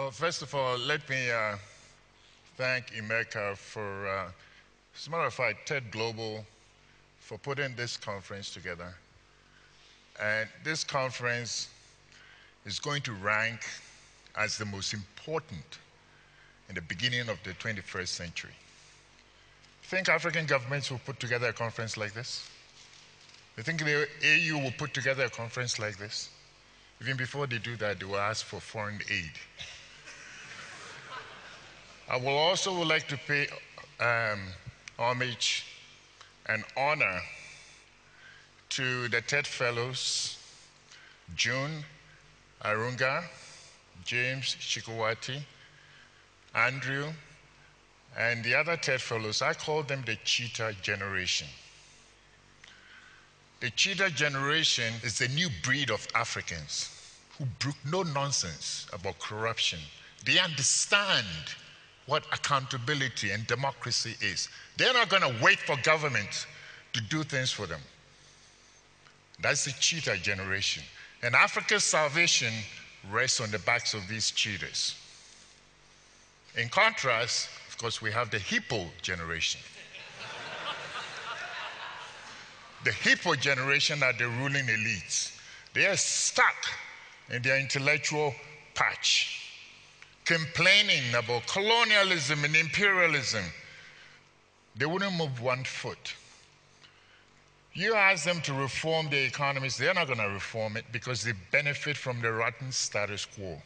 First of all, let me thank Emeka for, as a matter of fact, TED Global for putting this conference together. And this conference is going to rank as the most important in the beginning of the 21st century. Think African governments will put together a conference like this? You think the AU will put together a conference like this? Even before they do that, they will ask for foreign aid. I will also like to pay homage and honor to the TED Fellows, June Arunga, James Shikwati, Andrew, and the other TED Fellows. I call them the Cheetah generation. The Cheetah generation is the new breed of Africans who brook no nonsense about corruption. They understand what accountability and democracy is. They're not going to wait for government to do things for them. That's the Cheetah generation. And Africa's salvation rests on the backs of these cheetahs. In contrast, of course, we have the Hippo generation. The Hippo generation are the ruling elites. They are stuck in their intellectual patch, complaining about colonialism and imperialism. They wouldn't move one foot. You ask them to reform the economies, they're not going to reform it because they benefit from the rotten status quo.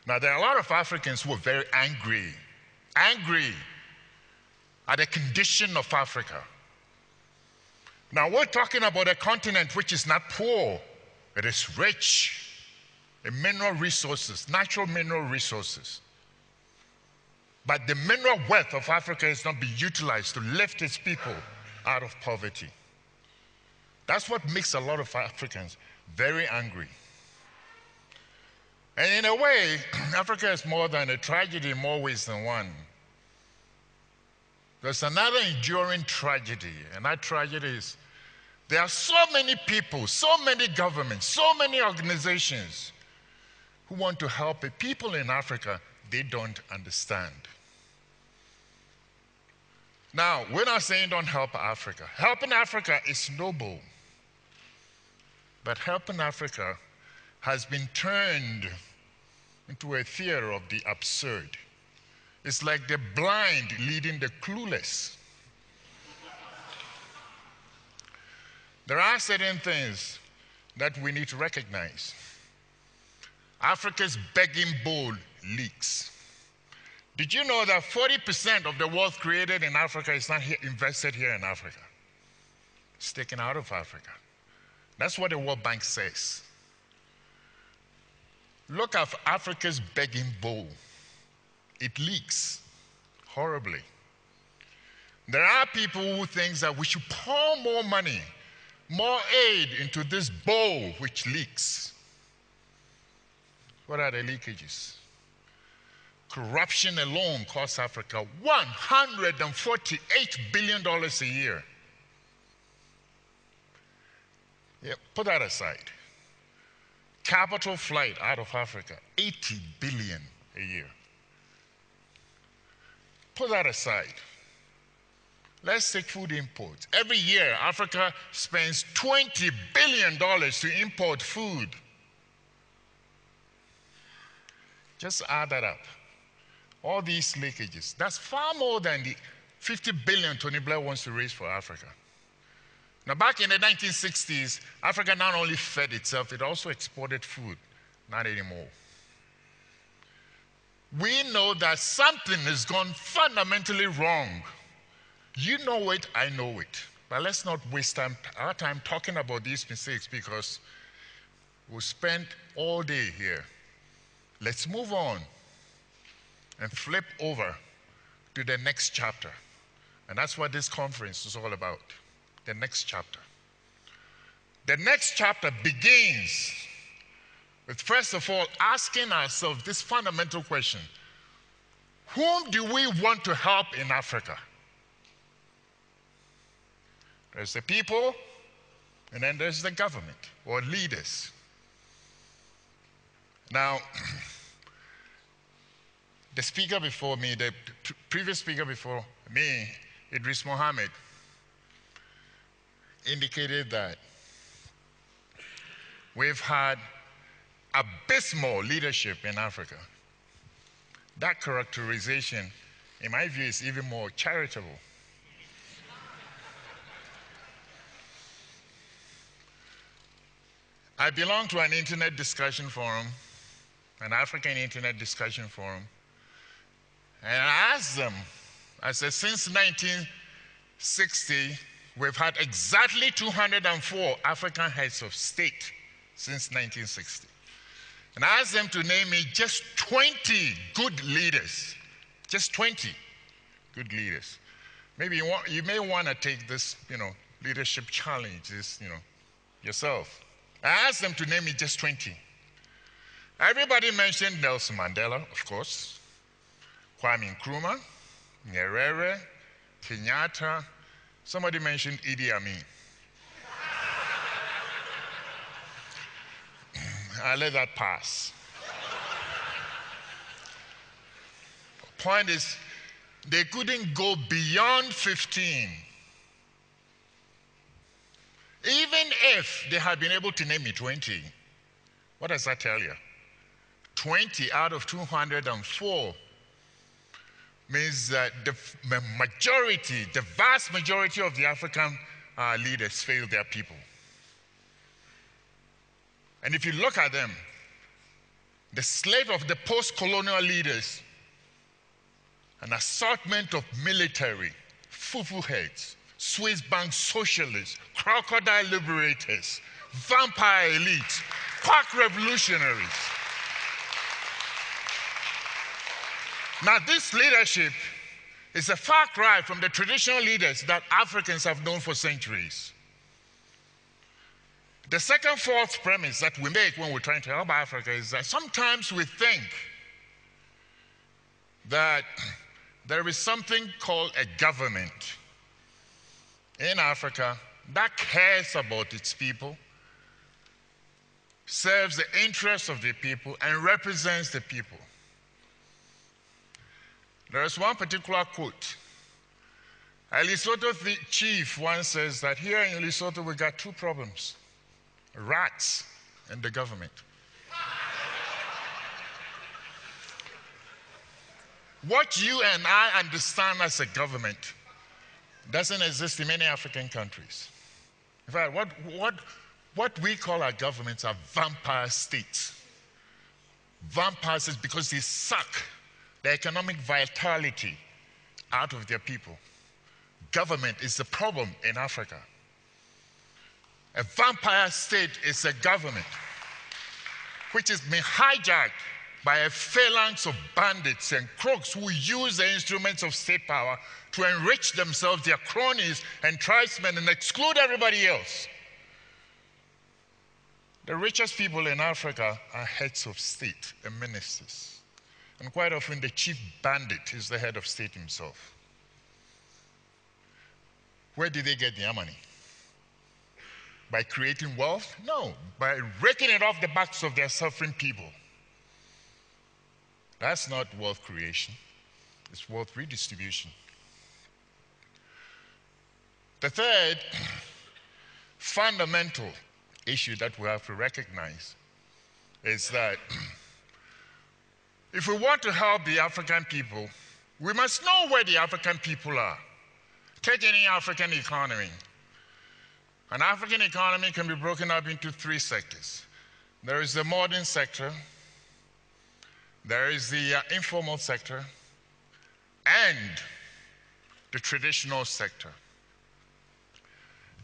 Now, there are a lot of Africans who are very angry at the condition of Africa. Now, we're talking about a continent which is not poor. It is rich in mineral resources, natural mineral resources. But the mineral wealth of Africa is not being utilized to lift its people out of poverty. That's what makes a lot of Africans very angry. And in a way, Africa is more than a tragedy in more ways than one. There's another enduring tragedy, and that tragedy is there are so many people, so many governments, so many organizations who want to help the people in Africa they don't understand. Now, we're not saying don't help Africa. Helping Africa is noble. But helping Africa has been turned into a theater of the absurd. It's like the blind leading the clueless. There are certain things that we need to recognize. Africa's begging bowl leaks. Did you know that 40% of the wealth created in Africa is not invested here in Africa? It's taken out of Africa. That's what the World Bank says. Look at Africa's begging bowl. It leaks horribly. There are people who think that we should pour more money, more aid into this bowl which leaks. What are the leakages? Corruption alone costs Africa $148 billion a year. Yeah, put that aside. Capital flight out of Africa, 80 billion a year. Put that aside. Let's take food imports. Every year, Africa spends $20 billion to import food. Just add that up. All these leakages, that's far more than the $50 billion Tony Blair wants to raise for Africa. Now, back in the 1960s, Africa not only fed itself, it also exported food. Not anymore. We know that something has gone fundamentally wrong. You know it, I know it. But let's not waste our time talking about these mistakes because we'll spend all day here. Let's move on and flip over to the next chapter. And that's what this conference is all about. The next chapter. The next chapter begins with, first of all, asking ourselves this fundamental question: whom do we want to help in Africa? There's the people, and then there's the government or leaders. Now, the speaker before me, the previous speaker before me, Idris Mohammed, indicated that we've had abysmal leadership in Africa. That characterization, in my view, is even more charitable. I belong to an internet discussion forum, an African internet discussion forum, and I asked them, I said, since 1960, we've had exactly 204 African heads of state since 1960. And I asked them to name me just 20 good leaders, just 20 good leaders. Maybe you may want to take this, leadership challenge, yourself. I asked them to name me just 20. Everybody mentioned Nelson Mandela, of course, Kwame Nkrumah, Nyerere, Kenyatta. Somebody mentioned Idi Amin. I let that pass. Point is, they couldn't go beyond 15. Even if they had been able to name me 20, what does that tell you? 20 out of 204 means that the vast majority of the African leaders failed their people. And if you look at them, the slate of the post-colonial leaders, an assortment of military, fufu heads, Swiss bank socialists, crocodile liberators, vampire elites, quack revolutionaries. Now, this leadership is a far cry from the traditional leaders that Africans have known for centuries. The second false premise that we make when we're trying to help Africa is that sometimes we think that there is something called a government in Africa that cares about its people, serves the interests of the people, and represents the people. There is one particular quote. A Lesotho chief once says that here in Lesotho we got two problems: rats and the government. What you and I understand as a government doesn't exist in many African countries. In fact, what we call our governments are vampire states. Vampires is because they suck the economic vitality out of their people. Government is the problem in Africa. A vampire state is a government which has been hijacked by a phalanx of bandits and crooks who use the instruments of state power to enrich themselves, their cronies and tribesmen, and exclude everybody else. The richest people in Africa are heads of state and ministers. And quite often the chief bandit is the head of state himself. Where did they get their money? By creating wealth? No, by raking it off the backs of their suffering people. That's not wealth creation, it's wealth redistribution. The third fundamental issue that we have to recognize is that if we want to help the African people, we must know where the African people are. Take any African economy. An African economy can be broken up into three sectors. There is the modern sector, there is the informal sector, and the traditional sector.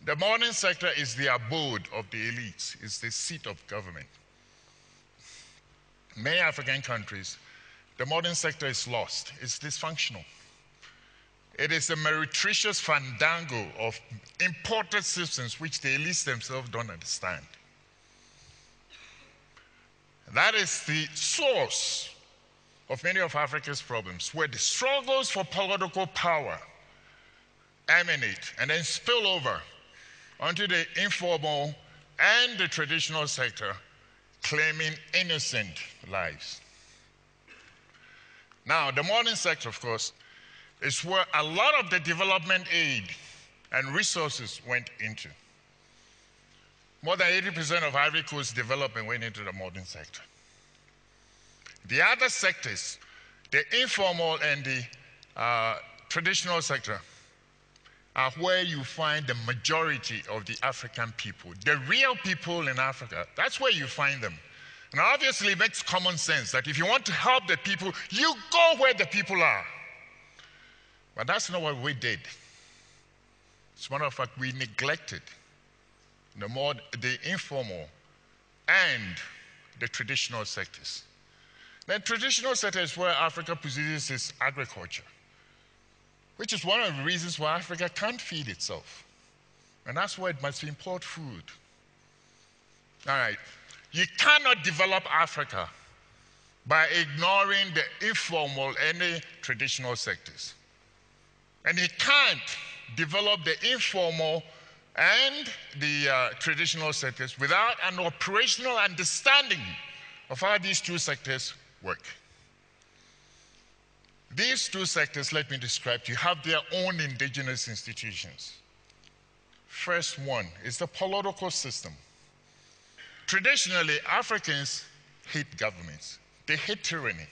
The modern sector is the abode of the elites, it's the seat of government. In many African countries, the modern sector is lost, it's dysfunctional. It is a meretricious fandango of imported systems which the elites themselves don't understand. That is the source of many of Africa's problems, where the struggles for political power emanate and then spill over onto the informal and the traditional sector, claiming innocent lives. Now, the modern sector, of course, is where a lot of the development aid and resources went into. More than 80% of Ivory Coast development went into the modern sector. The other sectors, the informal and the traditional sector, are where you find the majority of the African people, the real people in Africa. That's where you find them. Now, obviously, it makes common sense that if you want to help the people, you go where the people are. But that's not what we did. As a matter of fact, we neglected the informal and the traditional sectors. The traditional sector is where Africa produces its agriculture, which is one of the reasons why Africa can't feed itself. And that's why it must import food. All right. You cannot develop Africa by ignoring the informal and the traditional sectors. And you can't develop the informal and the traditional sectors without an operational understanding of how these two sectors work. These two sectors, let me describe to you, have their own indigenous institutions. First one is the political system. Traditionally, Africans hate governments. They hate tyranny.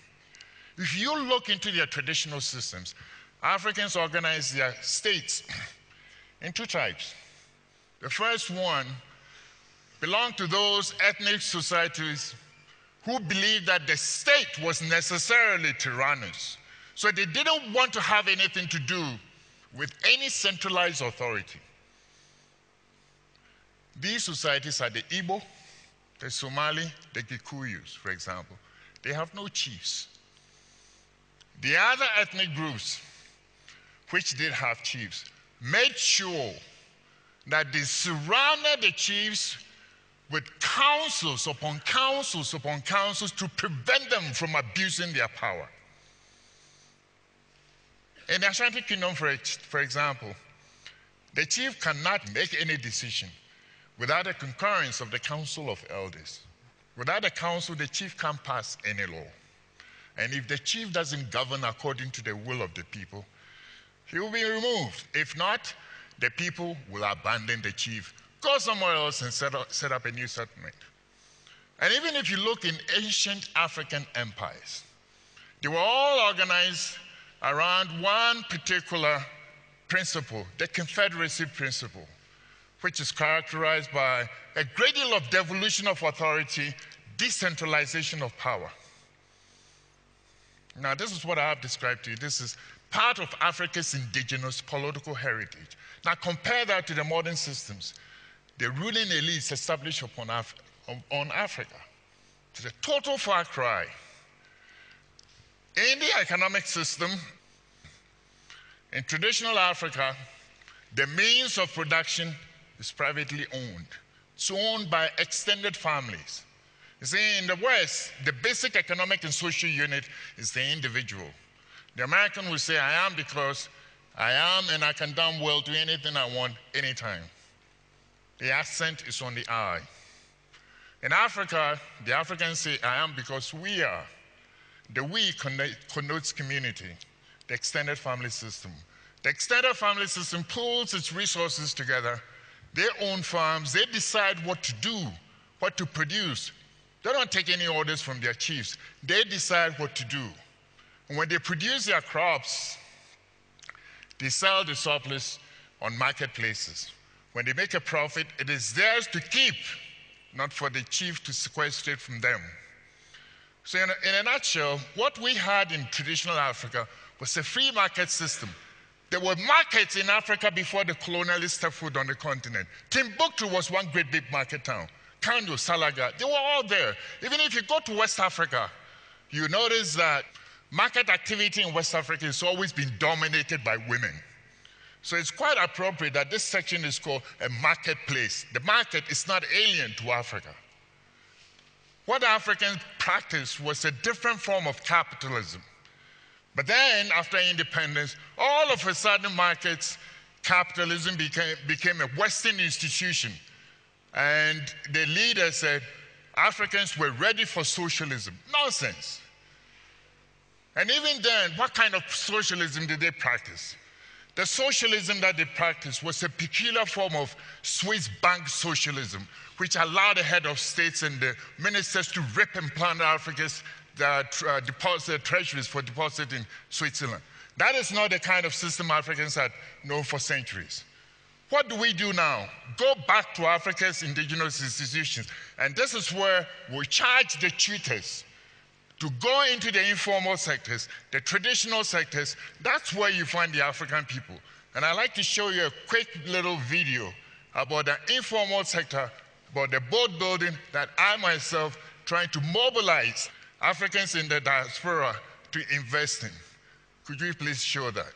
If you look into their traditional systems, Africans organize their states in two types. The first one belonged to those ethnic societies who believed that the state was necessarily tyrannous. So they didn't want to have anything to do with any centralized authority. These societies are the Igbo, the Somali, the Gikuyus, for example. They have no chiefs. The other ethnic groups, which did have chiefs, made sure that they surrounded the chiefs with councils upon councils upon councils to prevent them from abusing their power. In the Ashanti Kingdom, for example, the chief cannot make any decision without the concurrence of the Council of Elders. Without the council, the chief can't pass any law. And if the chief doesn't govern according to the will of the people, he will be removed. If not, the people will abandon the chief, go somewhere else and set up a new settlement. And even if you look in ancient African empires, they were all organized around one particular principle, the confederacy principle, which is characterized by a great deal of devolution of authority, decentralization of power. Now, this is what I have described to you. This is part of Africa's indigenous political heritage. Now, compare that to the modern systems, the ruling elites established on Africa. It's a total far cry. In the economic system, in traditional Africa, the means of production is privately owned. It's owned by extended families. You see, in the West, the basic economic and social unit is the individual. The American will say, I am because I am and I can damn well do anything I want anytime. The accent is on the I. In Africa, the Africans say, I am because we are. The we connotes community, the extended family system. The extended family system pulls its resources together. They own farms. They decide what to do, what to produce. They don't take any orders from their chiefs. They decide what to do. And when they produce their crops, they sell the surplus on marketplaces. When they make a profit, it is theirs to keep, not for the chief to sequester it from them. So in a nutshell, what we had in traditional Africa was a free market system. There were markets in Africa before the colonialists stepped foot on the continent. Timbuktu was one great big market town. Kando, Salaga, they were all there. Even if you go to West Africa, you notice that market activity in West Africa has always been dominated by women. So it's quite appropriate that this section is called a marketplace. The market is not alien to Africa. What Africans practiced was a different form of capitalism. But then, after independence, all of a sudden markets, capitalism became a Western institution. And the leader said, Africans were ready for socialism. Nonsense. And even then, what kind of socialism did they practice? The socialism that they practiced was a peculiar form of Swiss bank socialism, which allowed the head of states and the ministers to rip and plunder Africa's treasuries for deposit in Switzerland. That is not the kind of system Africans had known for centuries. What do we do now? Go back to Africa's indigenous institutions. And this is where we charge the Cheetahs to go into the informal sectors, the traditional sectors. That's where you find the African people. And I'd like to show you a quick little video about the informal sector, about the boat building that I myself trying to mobilize Africans in the diaspora to invest in. Could you please show that?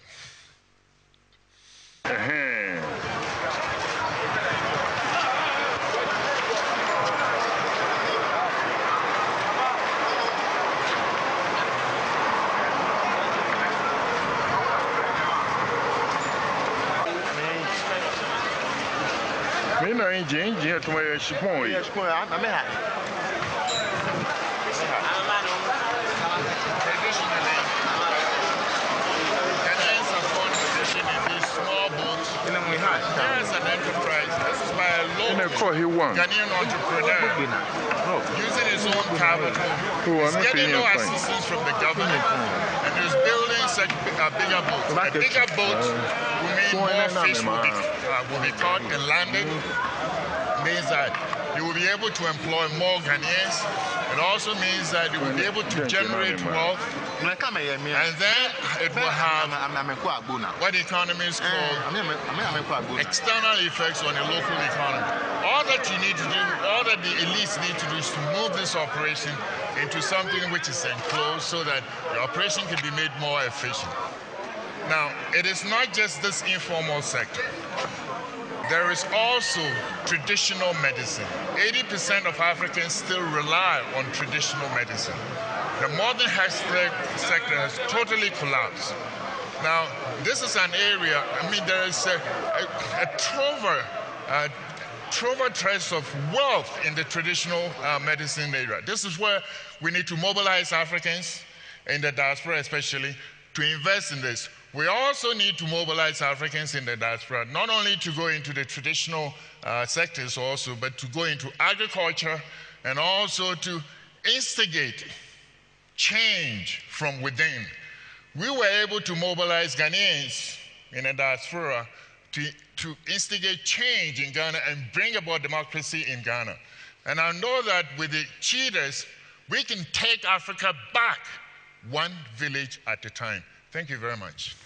Here's an enterprise. This is by a local Ghanaian entrepreneur using his own capital. He's getting no assistance from the government, and he's building such a bigger boat. A bigger boat will mean more fish will be caught and landed. Means that you will be able to employ more Ghanaians. It also means that you will be able to generate wealth. And then it will have what economists call external effects on the local economy. All that you need to do, all that the elites need to do is to move this operation into something which is enclosed so that the operation can be made more efficient. Now, it is not just this informal sector. There is also traditional medicine. 80% of Africans still rely on traditional medicine. The modern health sector has totally collapsed. Now, this is an area, I mean, there is a trove of wealth in the traditional medicine area. This is where we need to mobilize Africans, in the diaspora especially, to invest in this. We also need to mobilize Africans in the diaspora, not only to go into the traditional sectors also, but to go into agriculture and also to instigate change from within. We were able to mobilize Ghanaians in the diaspora to instigate change in Ghana and bring about democracy in Ghana. And I know that with the Cheetahs, we can take Africa back one village at a time. Thank you very much.